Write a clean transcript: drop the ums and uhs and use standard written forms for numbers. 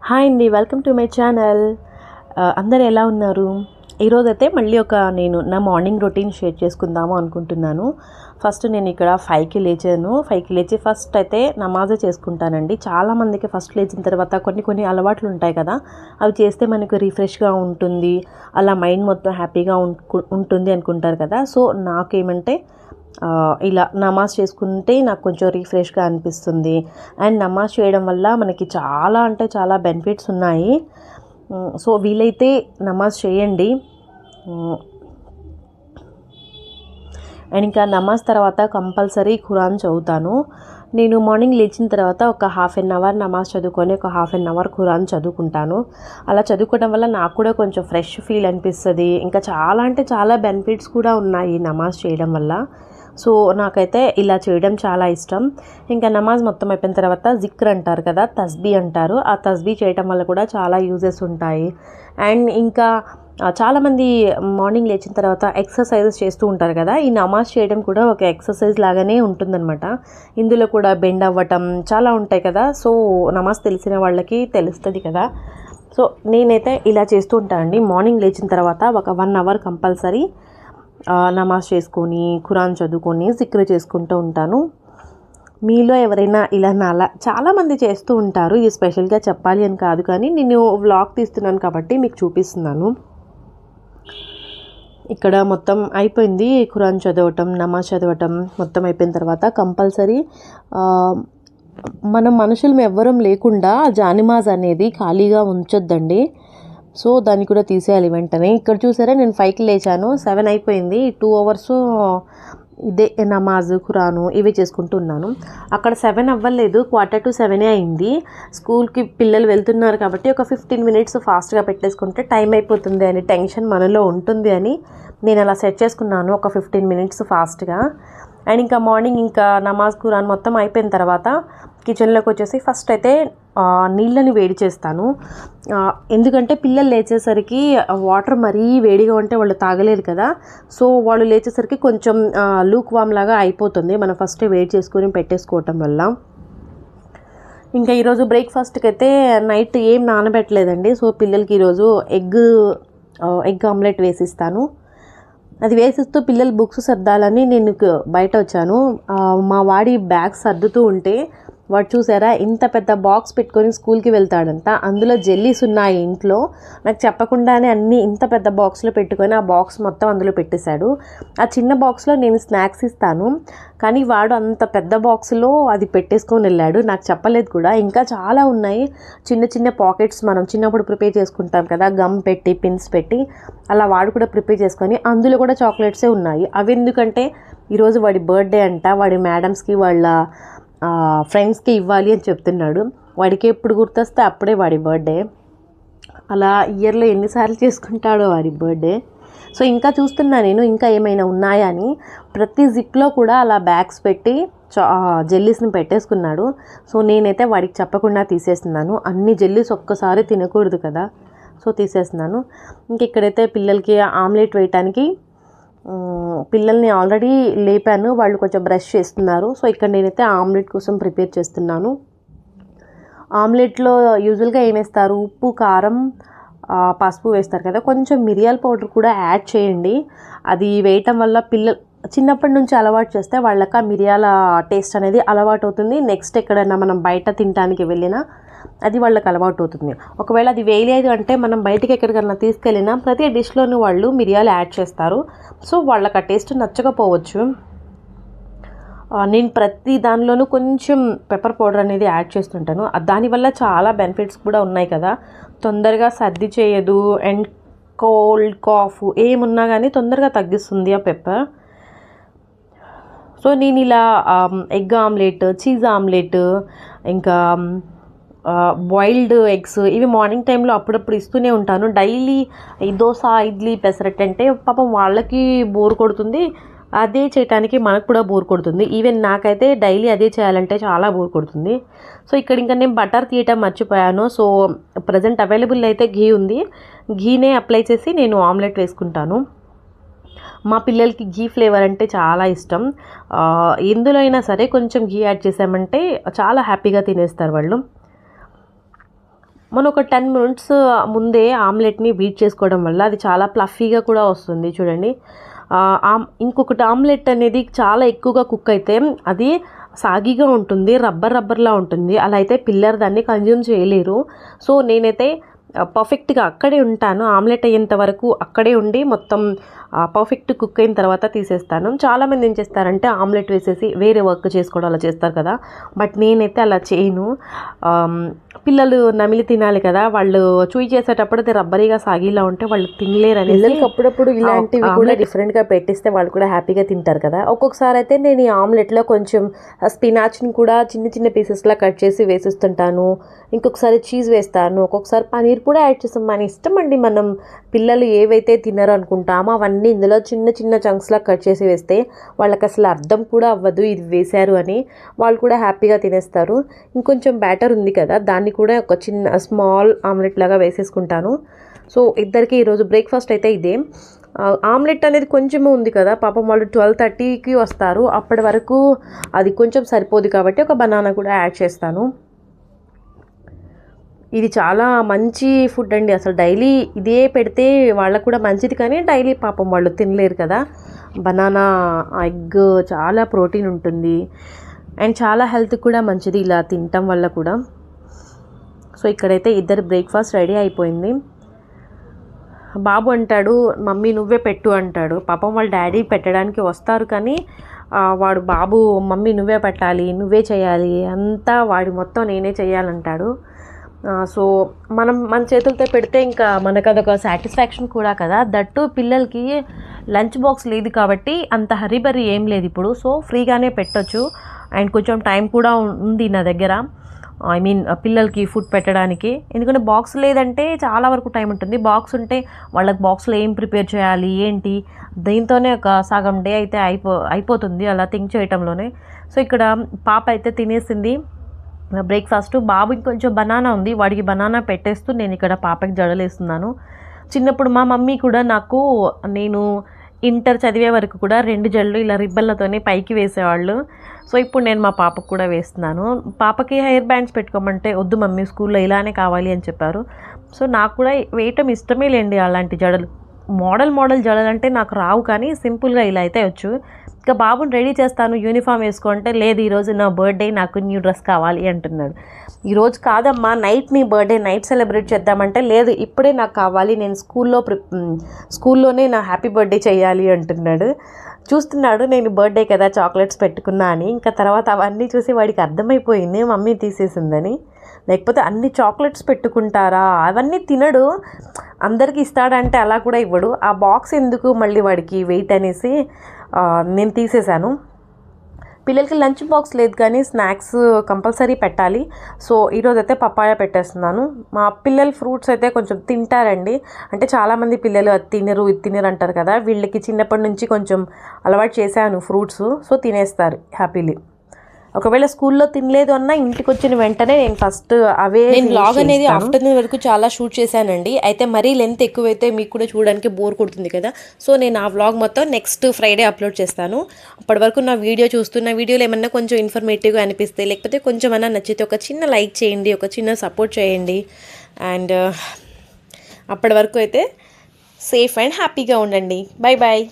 Hi అండి, welcome to my channel. అందరు ఎలా ఉన్నారు? ఈరోజైతే మళ్ళీ నేను నా మార్నింగ్ రొటీన్ షేర్ చేసుకుందాము అనుకుంటున్నాను. ఫస్ట్ నేను ఇక్కడ 5కి లేచాను. 5కి లేచి ఫస్ట్ అయితే నమాజ్ చేసుకుంటానండి. చాలామందికి ఫస్ట్ లేచిన తర్వాత కొన్ని అలవాట్లు ఉంటాయి కదా, అవి చేస్తే మనకు రిఫ్రెష్గా ఉంటుంది, అలా మైండ్ మొత్తం హ్యాపీగా ఉంటుంది అనుకుంటారు కదా. సో నాకేమంటే ఇలా నమాజ్ చేసుకుంటే నాకు కొంచెం రిఫ్రెష్గా అనిపిస్తుంది. అండ్ నమాజ్ చేయడం వల్ల మనకి చాలా అంటే చాలా బెనిఫిట్స్ ఉన్నాయి. సో వీలైతే నమాజ్ చేయండి. అండ్ ఇంకా నమాజ్ తర్వాత కంపల్సరీ ఖురాన్ చదువుతాను. నేను మార్నింగ్ లేచిన తర్వాత ఒక హాఫ్ అన్ అవర్ నమాజ్ చదువుకొని ఒక హాఫ్ అన్ అవర్ ఖురాన్ చదువుకుంటాను. అలా చదువుకోవడం వల్ల నాకు కూడా కొంచెం ఫ్రెష్ ఫీల్ అనిపిస్తుంది. ఇంకా చాలా అంటే చాలా బెనిఫిట్స్ కూడా ఉన్నాయి నమాజ్ చేయడం వల్ల. సో నాకైతే ఇలా చేయడం చాలా ఇష్టం. ఇంకా నమాజ్ మొత్తం అయిపోయిన తర్వాత జిక్ర్ అంటారు కదా, తస్బీ అంటారు. ఆ తస్బీ చేయడం వల్ల కూడా చాలా యూజెస్ ఉంటాయి. అండ్ ఇంకా చాలామంది మార్నింగ్ లేచిన తర్వాత ఎక్సర్సైజెస్ చేస్తూ ఉంటారు కదా, ఈ నమాజ్ చేయడం కూడా ఒక ఎక్సర్సైజ్ లాగానే ఉంటుందన్నమాట. ఇందులో కూడా బెండ్ అవ్వటం చాలా ఉంటాయి కదా. సో నమాజ్ తెలిసిన వాళ్ళకి తెలుస్తుంది కదా. సో నేనైతే ఇలా చేస్తూ ఉంటానండి. మార్నింగ్ లేచిన తర్వాత ఒక 1 అవర్ కంపల్సరీ నమాజ్ చేసుకొని ఖురాన్ చదువుకొని జిక్ర్ చేసుకుంటూ ఉంటాను. మీలో ఎవరైనా ఇలా నాలా చాలామంది చేస్తూ ఉంటారు. ఇది స్పెషల్గా చెప్పాలి అని కాదు, కానీ నేను వ్లాగ్ తీస్తున్నాను కాబట్టి మీకు చూపిస్తున్నాను. ఇక్కడ మొత్తం అయిపోయింది. ఖురాన్ చదవటం, నమాజ్ చదవటం మొత్తం అయిపోయిన తర్వాత కంపల్సరీ మనం మనుషులు ఎవ్వరం లేకుండా జానిమాజ్ అనేది ఖాళీగా ఉంచొద్దండి. సో దాన్ని కూడా తీసేయాలి వెంటనే. ఇక్కడ చూసారా, నేను 5కి లేచాను, 7 అయిపోయింది. 2 అవర్స్ ఇదే నమాజ్ ఖురాను ఇవి చేసుకుంటున్నాను. అక్కడ 7 అవ్వలేదు, 6:45 అయింది. స్కూల్కి పిల్లలు వెళ్తున్నారు కాబట్టి ఒక 15 మినిట్స్ ఫాస్ట్గా పెట్టేసుకుంటే టైం అయిపోతుంది అని టెన్షన్ మనలో ఉంటుంది అని నేను అలా సెట్ చేసుకున్నాను, ఒక 15 మినిట్స్ ఫాస్ట్గా. అండ్ ఇంకా మార్నింగ్ ఇంకా నమాజ్ ఖురాన్ మొత్తం అయిపోయిన తర్వాత కిచెన్లోకి వచ్చేసి ఫస్ట్ అయితే నీళ్ళని వేడి చేస్తాను. ఎందుకంటే పిల్లలు లేచేసరికి వాటర్ మరీ వేడిగా ఉంటే వాళ్ళు తాగలేరు కదా. సో వాళ్ళు లేచేసరికి కొంచెం లూక్ వామ్ లాగా అయిపోతుంది, మనం ఫస్ట్ వేడి చేసుకొని పెట్టేసుకోవటం వల్ల. ఇంకా ఈరోజు బ్రేక్ఫాస్ట్కి అయితే నైట్ ఏం నానబెట్టలేదండి. సో పిల్లలకి ఈరోజు ఎగ్ ఆమ్లెట్ వేసిస్తాను. అది వేసిస్తూ పిల్లలు బుక్స్ సర్దాలని నేను బయట వచ్చాను. మా వాడి బ్యాగ్ సర్దుతూ ఉంటే వాడు చూసారా, ఇంత పెద్ద బాక్స్ పెట్టుకొని స్కూల్కి వెళ్తాడంట. అందులో జెల్లీస్ ఉన్నాయి ఇంట్లో. నాకు చెప్పకుండానే అన్నీ ఇంత పెద్ద బాక్స్లో పెట్టుకొని ఆ బాక్స్ మొత్తం అందులో పెట్టేశాడు. ఆ చిన్న బాక్స్లో నేను స్నాక్స్ ఇస్తాను, కానీ వాడు అంత పెద్ద బాక్స్లో అది పెట్టేసుకొని వెళ్ళాడు. నాకు చెప్పలేదు కూడా. ఇంకా చాలా ఉన్నాయి చిన్న చిన్న పాకెట్స్, మనం చిన్నప్పుడు ప్రిపేర్ చేసుకుంటాం కదా, గమ్ పెట్టి పిన్స్ పెట్టి, అలా వాడు కూడా ప్రిపేర్ చేసుకొని అందులో కూడా చాక్లెట్సే ఉన్నాయి. అవి ఎందుకంటే ఈరోజు వాడి బర్త్డే అంట, వాడి మేడమ్స్కి వాళ్ళ ఫ్రెండ్స్కి ఇవ్వాలి అని చెప్తున్నాడు. వాడికి ఎప్పుడు గుర్తొస్తే అప్పుడే వాడి బర్త్డే. అలా ఇయర్లో ఎన్నిసార్లు చేసుకుంటాడో వాడి బర్త్డే. సో ఇంకా చూస్తున్నా నేను ఇంకా ఏమైనా ఉన్నాయా అని. ప్రతి జిప్లో కూడా అలా బ్యాగ్స్ పెట్టి జెల్లీస్ని పెట్టేసుకున్నాడు. సో నేనైతే వాడికి చెప్పకుండా తీసేస్తున్నాను. అన్ని జెల్లీస్ ఒక్కసారి తినకూడదు కదా, సో తీసేస్తున్నాను. ఇంక ఇక్కడైతే పిల్లలకి ఆమ్లెట్ వేయటానికి పిల్లల్ని ఆల్రెడీ లేపాను, వాళ్ళు కొంచెం బ్రష్ చేస్తున్నారు. సో ఇక్కడ నేనైతే ఆమ్లెట్ కోసం ప్రిపేర్ చేస్తున్నాను. ఆమ్లెట్లో యూజువల్గా ఏం వేస్తారు, ఉప్పు, కారం, పసుపు వేస్తారు కదా, కొంచెం మిరియాల పౌడర్ కూడా యాడ్ చేయండి. అది వేయటం వల్ల పిల్లలు చిన్నప్పటి నుంచి అలవాటు చేస్తే వాళ్ళకి ఆ మిరియాల టేస్ట్ అనేది అలవాటు అవుతుంది. నెక్స్ట్ ఎక్కడైనా మనం బయట తినడానికి వెళ్ళినా అది వాళ్ళకి అలవాటు అవుతుంది. ఒకవేళ అది వేయలేదు అంటే మనం బయటికి ఎక్కడికైనా తీసుకెళ్ళినా ప్రతి డిష్లోనూ వాళ్ళు మిరియాలు యాడ్ చేస్తారు. సో వాళ్ళకి ఆ టేస్ట్ నచ్చకపోవచ్చు. నేను ప్రతి దానిలోనూ కొంచెం పెప్పర్ పౌడర్ అనేది యాడ్ చేస్తుంటాను. దానివల్ల చాలా బెనిఫిట్స్ కూడా ఉన్నాయి కదా. తొందరగా సర్ది చేయదు, అండ్ కోల్డ్, కాఫ్ ఏమున్నా కానీ తొందరగా తగ్గిస్తుంది ఆ పెప్పర్. సో నేను ఇలా ఎగ్ ఆమ్లెట్, చీజ్ ఆమ్లెట్, ఇంకా బాయిల్డ్ ఎగ్స్ ఇవి మార్నింగ్ టైంలో అప్పుడప్పుడు ఇస్తూనే ఉంటాను. డైలీ దోశ, ఇడ్లీ, పెసరట్టు అంటే పాపం వాళ్ళకి బోర్ కొడుతుంది, అదే చేయటానికి మనకు కూడా బోర్ కొడుతుంది. ఈవెన్ నాకైతే డైలీ అదే చేయాలంటే చాలా బోర్ కొడుతుంది. సో ఇక్కడ ఇంకా నేను బటర్ తీయటం మర్చిపోయాను. సో ప్రజెంట్ అవైలబుల్ అయితే ఘీ ఉంది, ఘీనే అప్లై చేసి నేను ఆమ్లెట్ వేసుకుంటాను. మా పిల్లలకి ఘీ ఫ్లేవర్ అంటే చాలా ఇష్టం. ఎందులో అయినా సరే కొంచెం ఘీ యాడ్ చేసామంటే చాలా హ్యాపీగా తినేస్తారు వాళ్ళు. మనం ఒక 10 మినిట్స్ ముందే ఆమ్లెట్ని బీట్ చేసుకోవడం వల్ల అది చాలా ప్లఫీగా కూడా వస్తుంది చూడండి. ఇంకొకటి ఆమ్లెట్ అనేది చాలా ఎక్కువగా కుక్ అయితే అది సాగిగా ఉంటుంది, రబ్బర్లా ఉంటుంది. అలా అయితే పిల్లలు దాన్ని కన్జ్యూమ్ చేయలేరు. సో నేనైతే పర్ఫెక్ట్గా అక్కడే ఉంటాను. ఆమ్లెట్ అయ్యేంత వరకు అక్కడే ఉండి మొత్తం పర్ఫెక్ట్ కుక్ అయిన తర్వాత తీసేస్తాను. చాలామంది ఏం చేస్తారంటే ఆమ్లెట్ వేసేసి వేరే వర్క్ చేసుకోవడం అలా చేస్తారు కదా, బట్ నేనైతే అలా చేయను. పిల్లలు నమిలి తినాలి కదా, వాళ్ళు చూయి చేసేటప్పుడు అది రబ్బరీగా సాగిలా ఉంటే వాళ్ళు తినలేరు అని పిల్లలకి అప్పుడప్పుడు ఇలాంటివి కూడా డిఫరెంట్గా పెట్టిస్తే వాళ్ళు కూడా హ్యాపీగా తింటారు కదా. ఒక్కొక్కసారి అయితే నేను ఈ ఆమ్లెట్లో కొంచెం స్పినాచ్ని కూడా చిన్న చిన్న పీసెస్లా కట్ చేసి వేసిస్తుంటాను. ఇంకొకసారి చీజ్ వేస్తాను, ఒక్కొక్కసారి పనీర్ కూడా యాడ్ చేస్తాం. మన ఇష్టం అండి, మనం పిల్లలు ఏవైతే తినరు అనుకుంటామో అవన్నీ ఇందులో చిన్న చిన్న చంక్స్లా కట్ చేసి వేస్తే వాళ్ళకి అసలు అర్థం కూడా అవ్వదు ఇది వేశారు అని. వాళ్ళు కూడా హ్యాపీగా తినేస్తారు. ఇంకొంచెం బ్యాటర్ ఉంది కదా, దాన్ని కూడా ఒక చిన్న స్మాల్ ఆమ్లెట్ లాగా వేసేసుకుంటాను. సో ఇద్దరికి ఈరోజు బ్రేక్ఫాస్ట్ అయితే ఇదే. ఆమ్లెట్ అనేది కొంచెమే ఉంది కదా, పాపం వాళ్ళు 12:30కి వస్తారు, అప్పటి వరకు అది కొంచెం సరిపోదు కాబట్టి ఒక బనానా కూడా యాడ్ చేస్తాను. ఇది చాలా మంచి ఫుడ్ అండి. అసలు డైలీ ఇదే పెడితే వాళ్ళకు కూడా మంచిది, కానీ డైలీ పాపం వాళ్ళు తినలేరు కదా. బనానా, ఎగ్ చాలా ప్రోటీన్ ఉంటుంది అండ్ చాలా హెల్త్ కూడా మంచిది ఇలా తినటం వల్ల కూడా. సో ఇక్కడైతే ఇద్దరు బ్రేక్ఫాస్ట్ రెడీ అయిపోయింది. బాబు అంటాడు మమ్మీ నువ్వే పెట్టు అంటాడు. పాపం వాళ్ళ డాడీ పెట్టడానికి వస్తారు కానీ వాడు బాబు మమ్మీ నువ్వే పెట్టాలి, నువ్వే చేయాలి, అంతా వాడి మొత్తం నేనే చేయాలంటాడు. సో మన చేతులతో పెడితే ఇంకా మనకు అదొక సాటిస్ఫాక్షన్ కూడా కదా. దట్టు పిల్లలకి లంచ్ బాక్స్ లేదు కాబట్టి అంత హరిబరి ఏం లేదు ఇప్పుడు. సో ఫ్రీగానే పెట్టొచ్చు అండ్ కొంచెం టైం కూడా ఉంది నా దగ్గర, ఐ మీన్ పిల్లలకి ఫుడ్ పెట్టడానికి. ఎందుకంటే బాక్స్ లేదంటే చాలా వరకు టైం ఉంటుంది, బాక్స్ ఉంటే వాళ్ళకి బాక్స్లో ఏం ప్రిపేర్ చేయాలి ఏంటి, దీంతోనే ఒక సగం డే అయితే అయిపోతుంది అలా థింక్ చేయటంలోనే. సో ఇక్కడ పాప అయితే తినేసింది బ్రేక్ఫాస్ట్. బాబు ఇంకొంచెం బనానా ఉంది, వాడికి బనానా పెట్టేస్తూ నేను ఇక్కడ పాపకి జడలేస్తున్నాను. చిన్నప్పుడు మా మమ్మీ కూడా నేను ఇంటర్ చదివే వరకు కూడా 2 జడలు ఇలా రిబ్బన్లతోనే పైకి వేసేవాళ్ళు. సో ఇప్పుడు నేను మా పాపకు కూడా వేస్తున్నాను. పాపకి హెయిర్ బ్యాండ్స్ పెట్టుకోమంటే వద్దు మమ్మీ స్కూల్లో ఇలానే కావాలి అని చెప్పారు. సో నాకు కూడా వేయటం ఇష్టమే లేండి అలాంటి జడలు. మోడల్ జడలు అంటే నాకు రావు, కానీ సింపుల్గా ఇలా అయితే వచ్చు. ఇంకా బాబుని రెడీ చేస్తాను యూనిఫామ్ వేసుకుంటే, లేదు ఈరోజు నా బర్త్డే, నాకు న్యూ డ్రెస్ కావాలి అంటున్నాడు. ఈరోజు కాదమ్మా నైట్ నీ బర్త్డే, నైట్ సెలబ్రేట్ చేద్దామంటే లేదు ఇప్పుడే నాకు కావాలి, నేను స్కూల్లోనే నా హ్యాపీ బర్త్డే చేయాలి అంటున్నాడు. చూస్తున్నాడు నేను బర్త్డే కదా చాక్లెట్స్ పెట్టుకున్నా అని. ఇంకా తర్వాత అవన్నీ చూసి వాడికి అర్థమైపోయింది మమ్మీ తీసేసిందని. లేకపోతే అన్ని చాక్లెట్స్ పెట్టుకుంటారా, అవన్నీ తినడు, అందరికీ ఇస్తాడంటే అలా కూడా ఇవ్వడు. ఆ బాక్స్ ఎందుకు మళ్ళీ వాడికి వెయిట్ అనేసి నేను తీసేశాను. పిల్లలకి లంచ్ బాక్స్ లేదు కానీ స్నాక్స్ కంపల్సరీ పెట్టాలి. సో ఈరోజు అయితే పపాయ పెట్టేస్తున్నాను. మా పిల్లలు ఫ్రూట్స్ అయితే కొంచెం తింటారండి, అంటే చాలామంది పిల్లలు అది తినరు ఇది తినరు అంటారు కదా, వీళ్ళకి చిన్నప్పటి నుంచి కొంచెం అలవాటు చేశాను ఫ్రూట్స్. సో తినేస్తారు హ్యాపీలీ. ఒకవేళ స్కూల్లో తినలేదు అన్నా ఇంటికి వచ్చిన వెంటనే నేను ఫస్ట్ నేను వ్లాగ్ అనేది ఆఫ్టర్నూన్ వరకు చాలా షూట్ చేశానండి. అయితే మరీ లెంత్ ఎక్కువైతే మీకు కూడా చూడడానికి బోర్ కొడుతుంది కదా. సో నేను ఆ వ్లాగ్ మొత్తం నెక్స్ట్ ఫ్రైడే అప్లోడ్ చేస్తాను. అప్పటి వరకు నా వీడియో చూస్తున్న వీడియోలో ఏమన్నా కొంచెం ఇన్ఫర్మేటివ్గా అనిపిస్తే, లేకపోతే కొంచెం అన్నా నచ్చితే ఒక చిన్న లైక్ చేయండి, ఒక చిన్న సపోర్ట్ చేయండి. అండ్ అప్పటి వరకు అయితే సేఫ్ అండ్ హ్యాపీగా ఉండండి. Bye bye.